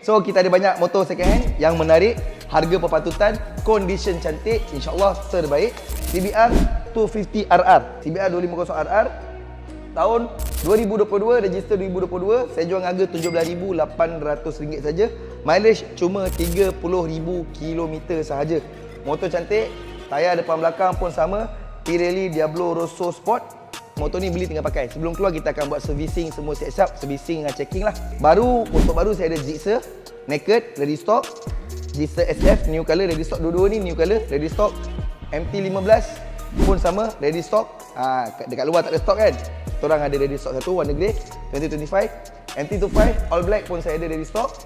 So kita ada banyak motor second hand yang menarik, harga berpatutan, condition cantik, insyaAllah terbaik. CBR 250RR, CBR 250RR tahun 2022, register 2022. Saya jual harga RM17,800 saja. Mileage cuma 30,000 km sahaja. Motor cantik, tayar depan belakang pun sama, Pirelli Diablo Rosso Sport. Motor ni beli tinggal pakai. Sebelum keluar kita akan buat servicing, semua siap-siap, servicing dengan checking lah. Untuk baru saya ada Gixxer Naked ready stock, Gixxer SF new color ready stock, dua-dua ni new color ready stock. MT15 pun sama ready stock. Dekat luar tak ada stock kan. Korang ada ready stock satu warna grey 2025. MT25 all black pun saya ada ready stock.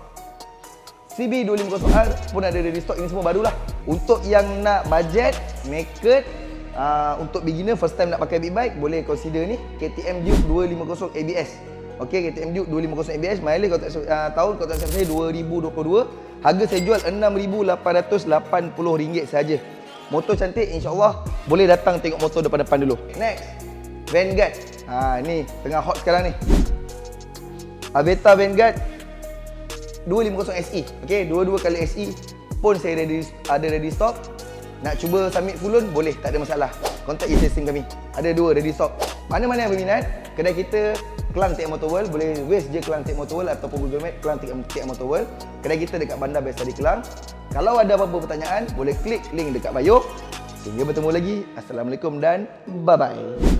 CB250R pun ada ready stock. Ini semua barulah. Untuk yang nak budget naked, untuk beginner first time nak pakai big bike, boleh consider ni KTM Duke 250 ABS. Okey, KTM Duke 250 ABS, mileage tahun kalau tak salah saya 2022. Harga saya jual RM6,880 saja. Motor cantik, insya-Allah boleh datang tengok motor depan-depan dulu. Next, Vanguard. Ni tengah hot sekarang ni. Aveta Vanguard 250 SE. Okey, dua-dua kali SE pun saya ada ready stock. Nak cuba submit full loan boleh, tak ada masalah. Kontak e-testing kami. Ada dua ready stock. Mana-mana yang berminat, kedai kita Kelang Tech Motor World, boleh waste je Kelang Tech Motor World ataupun Google Map Kelang Tech Motor World. Kedai kita dekat Bandar Bestari Kelang. Kalau ada apa-apa pertanyaan, boleh klik link dekat bio. Sehingga bertemu lagi. Assalamualaikum dan bye-bye.